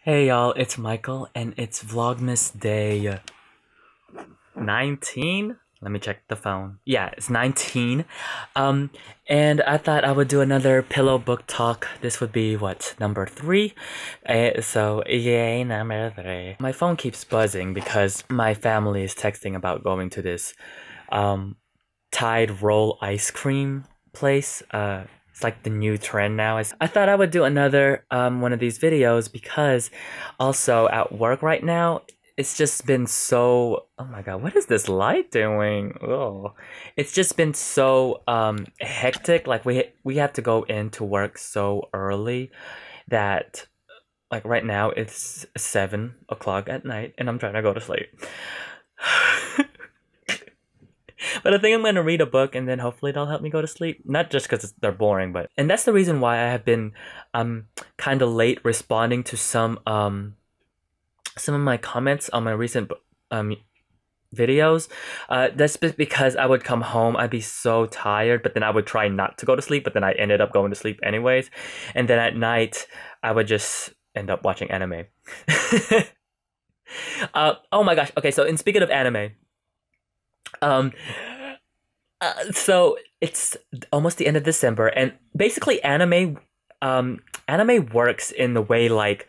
Hey y'all, it's Michael and it's Vlogmas day 19. Let me check the phone. Yeah, it's 19. And I thought I would do another pillow book talk. This would be what, number 3? So yay, number 3. My phone keeps buzzing because my family is texting about going to this Tide roll ice cream place. It's like the new trend now. I thought I would do another one of these videos because also at work right now, it's just been so, oh my god, what is this light doing? Oh, it's just been so hectic. Like we have to go into work so early that like right now it's 7 o'clock at night and I'm trying to go to sleep. But I think I'm going to read a book and then hopefully they'll help me go to sleep. Not just because they're boring, but... And that's the reason why I have been kind of late responding to some of my comments on my recent videos. That's because I would come home, I'd be so tired, but then I would try not to go to sleep, but then I ended up going to sleep anyways. And then at night, I would just end up watching anime. Oh my gosh. Okay, so in speaking of anime... so it's almost the end of December, and basically anime works in the way like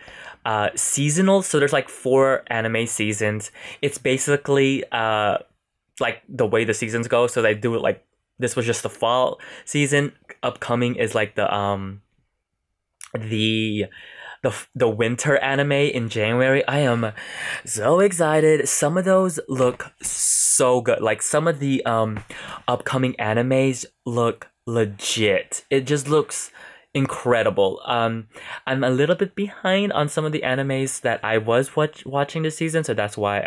seasonal. So there's like 4 anime seasons. It's basically like the way the seasons go. So they do it like this was just the fall season. Upcoming is like the winter anime in January. I am so excited. Some of those look so good. Like some of the upcoming animes look legit. It just looks incredible. I'm a little bit behind on some of the animes that I was watching this season, so that's why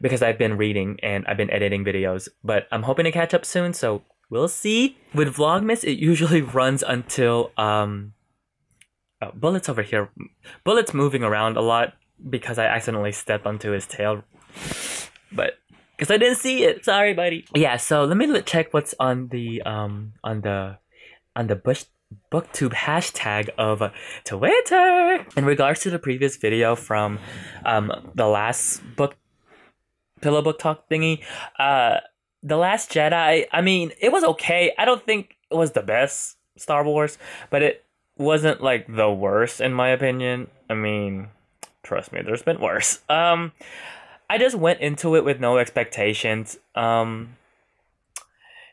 because I've been reading and I've been editing videos, but I'm hoping to catch up soon, so we'll see. With Vlogmas, it usually runs until oh, Bullet's over here. Bullet's moving around a lot because I accidentally stepped onto his tail. But because I didn't see it. Sorry, buddy. Yeah, so let me check what's on the booktube hashtag of Twitter. In regards to the previous video from the last pillow book talk thingy, The Last Jedi, I mean, it was okay. I don't think it was the best Star Wars, but it wasn't like the worst in my opinion. I mean, trust me, there's been worse. I just went into it with no expectations. It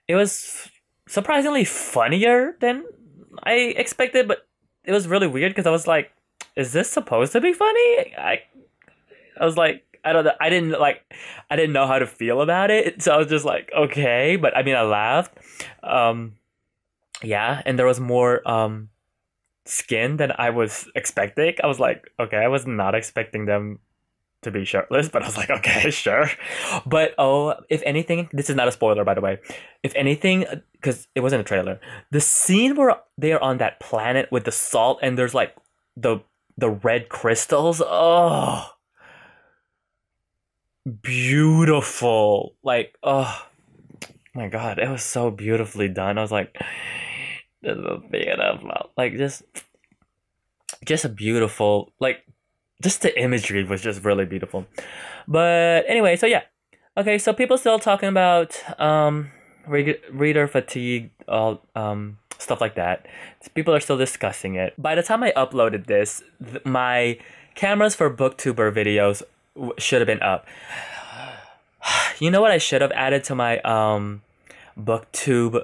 was surprisingly funnier than I expected, but it was really weird because I was like, is this supposed to be funny? I was like, I don't know. I didn't know how to feel about it. So I was just like, okay, but I mean, I laughed. Yeah, and there was more skin than I was expecting. I was like, okay, I was not expecting them to be shirtless, but I was like, okay, sure. But oh, if anything, this is not a spoiler, by the way. If anything, because it wasn't a trailer, the scene where they are on that planet with the salt and there's like the red crystals. Oh, beautiful! Like, oh my god, it was so beautifully done. I was like, this is beautiful. Like just a beautiful, like, just the imagery was just really beautiful. But anyway, so yeah. Okay, so people still talking about reader fatigue, all stuff like that. People are still discussing it. By the time I uploaded this, my cameras for booktuber videos should have been up. You know what I should have added to my booktube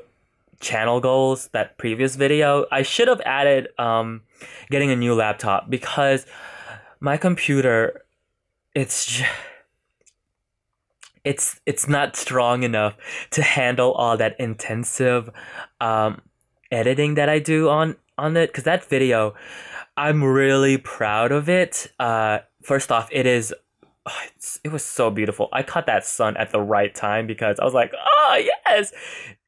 channel goals, that previous video? I should have added getting a new laptop, because my computer, it's not strong enough to handle all that intensive editing that I do on it. Because that video, I'm really proud of it. First off, it was so beautiful. I caught that sun at the right time because I was like, oh yes,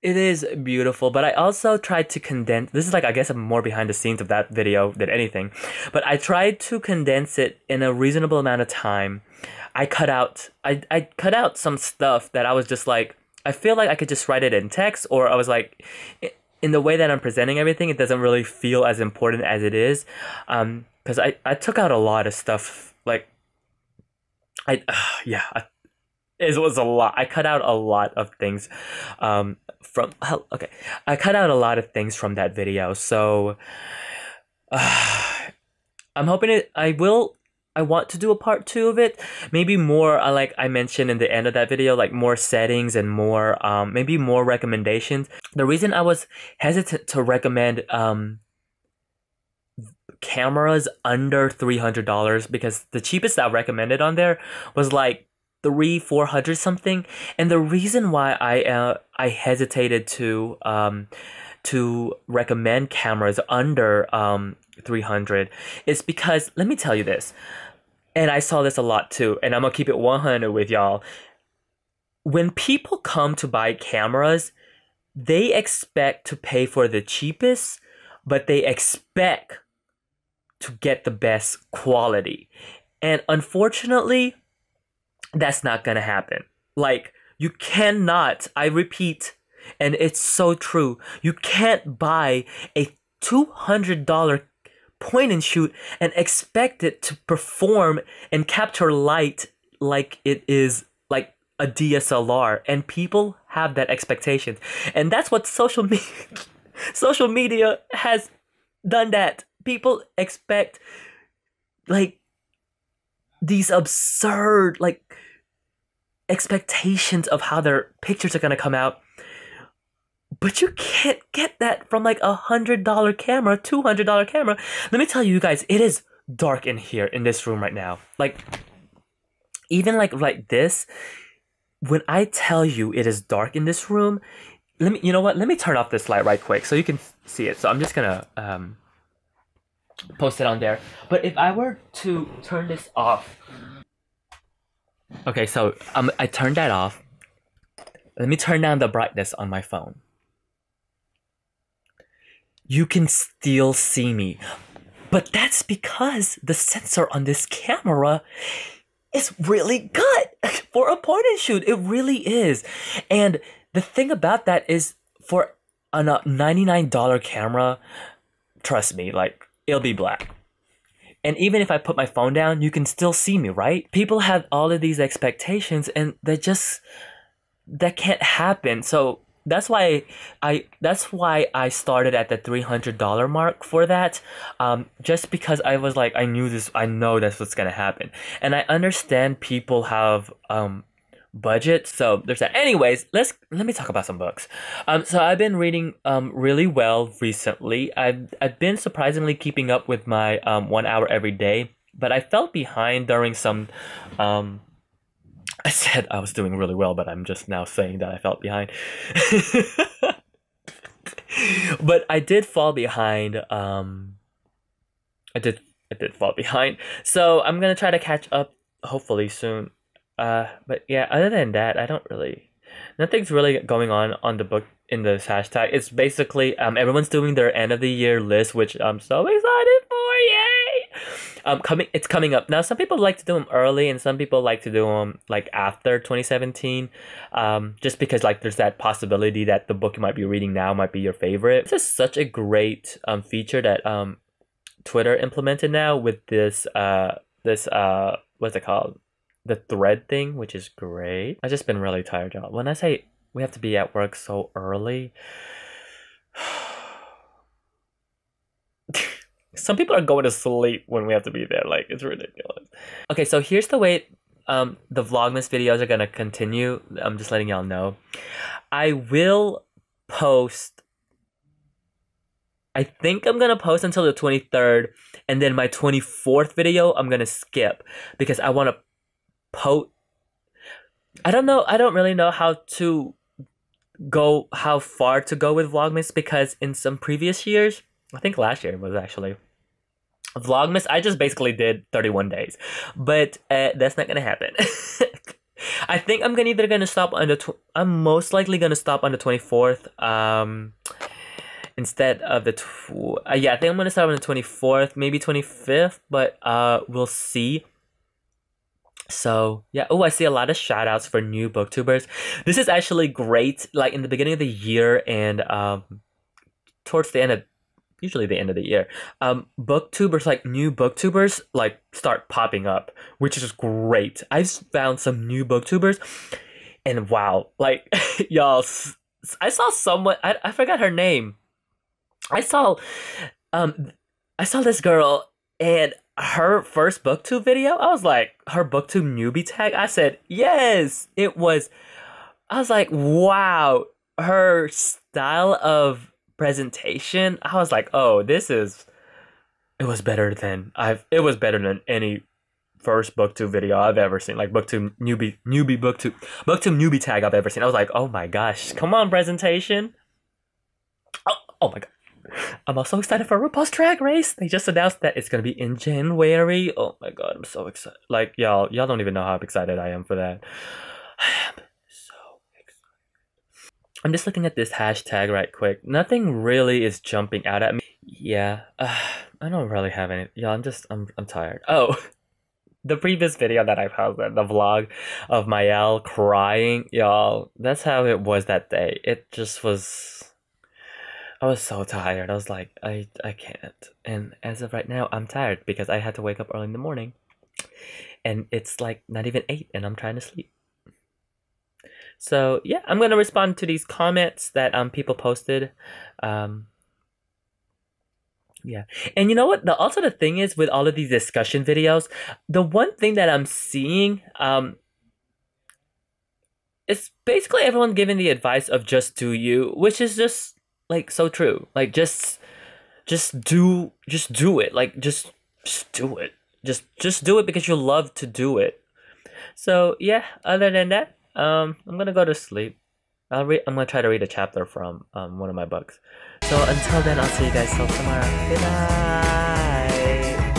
it is beautiful. But I also tried to condense, this is like, I guess I'm more behind the scenes of that video than anything, but I tried to condense it in a reasonable amount of time. I cut out some stuff that I was just like, I feel like I could just write it in text, or I was like, in the way that I'm presenting everything, it doesn't really feel as important as it is. Because I took out a lot of stuff. Like, it was a lot. I cut out a lot of things I cut out a lot of things from that video. So I'm hoping I want to do a part 2 of it. Maybe more, like I mentioned in the end of that video, like more settings and more, maybe more recommendations. The reason I was hesitant to recommend cameras under $300, because the cheapest I recommended on there was like $300-$400 something. And the reason why I hesitated to recommend cameras under 300 is because, let me tell you this, and I saw this a lot too, and I'm gonna keep it 100 with y'all. When people come to buy cameras, they expect to pay for the cheapest, but they expect to get the best quality. And unfortunately, that's not gonna happen. Like, you cannot, I repeat, and it's so true, you can't buy a $200 point and shoot and expect it to perform and capture light like it is like a DSLR. And people have that expectation. And that's what social media has done that. People expect like these absurd like expectations of how their pictures are gonna come out. But you can't get that from like $100 camera, $200 camera. Let me tell you guys, it is dark in here in this room right now. Like, even like this, when I tell you it is dark in this room, you know what? Let me turn off this light right quick so you can see it. So I'm just gonna post it on there. But if I were to turn this off, okay, so I turned that off. Let me turn down the brightness on my phone. You can still see me, but that's because the sensor on this camera is really good for a point and shoot. It really is. And the thing about that is, for a $99 camera, trust me, like, it'll be black. And even if I put my phone down, you can still see me, right? People have all of these expectations, and that can't happen. So that's why I started at the $300 mark for that. Just because I was like, I know that's what's gonna happen. And I understand people have budget, so there's that. Anyways, let me talk about some books. So I've been reading really well recently. I've been surprisingly keeping up with my 1 hour every day, but I felt behind during some I said I was doing really well, but I'm just now saying that I felt behind. But I did fall behind. I did fall behind. So I'm gonna try to catch up hopefully soon. But yeah, other than that, nothing's really going on the book in this hashtag. It's basically everyone's doing their end of the year list, which I'm so excited for. Yay! It's coming up now. Some people like to do them early, and some people like to do them like after 2017, just because like there's that possibility that the book you might be reading now might be your favorite. This is such a great feature that Twitter implemented now with this what's it called? The thread thing, which is great. I've just been really tired, y'all. When I say we have to be at work so early, some people are going to sleep when we have to be there. Like, it's ridiculous. Okay, so here's the way the Vlogmas videos are gonna continue. I'm just letting y'all know. I will post, I think I'm gonna post until the 23rd, and then my 24th video I'm gonna skip because I want to post. I don't really know how far to go with Vlogmas, because in some previous years, I think last year was actually Vlogmas, I just basically did 31 days, but that's not gonna happen. I think I'm gonna stop on I'm most likely gonna stop on the 24th instead of the yeah, I think I'm gonna start on the 24th, maybe 25th, but we'll see. So yeah, oh, I see a lot of shout outs for new booktubers. This is actually great, like in the beginning of the year, and towards the end of usually the end of the year, booktubers, like new booktubers, like start popping up, which is great. I've found some new booktubers, and wow, like y'all, I saw someone, I forgot her name. I saw I saw this girl, and her first booktube video, I was like, her booktube newbie tag, I said yes, it was. I was like, wow, her style of presentation, I was like, oh, it was better than any first booktube video I've ever seen. Like booktube booktube newbie tag I've ever seen. I was like, oh my gosh, come on, presentation. Oh my god. I'm also excited for RuPaul's Drag Race. They just announced that it's gonna be in January. Oh my god, I'm so excited. Like y'all don't even know how excited I am for that. I am so excited. I'm just looking at this hashtag right quick. Nothing really is jumping out at me. Yeah, I don't really have any. Yeah, I'm tired. Oh, the previous video that I posted, the vlog of Mayel crying, y'all. That's how it was that day. It just was. I was so tired. I was like, I can't. And as of right now, I'm tired because I had to wake up early in the morning. And it's like not even 8 and I'm trying to sleep. So yeah, I'm gonna respond to these comments that people posted. Yeah. And you know what? Also the thing is with all of these discussion videos, the one thing that I'm seeing, it's basically everyone giving the advice of just do you, which is just like so true. Like just do it. Like just do it. Just do it because you love to do it. So yeah, other than that, I'm gonna go to sleep. I'm gonna try to read a chapter from one of my books. So until then, I'll see you guys till tomorrow. Good night.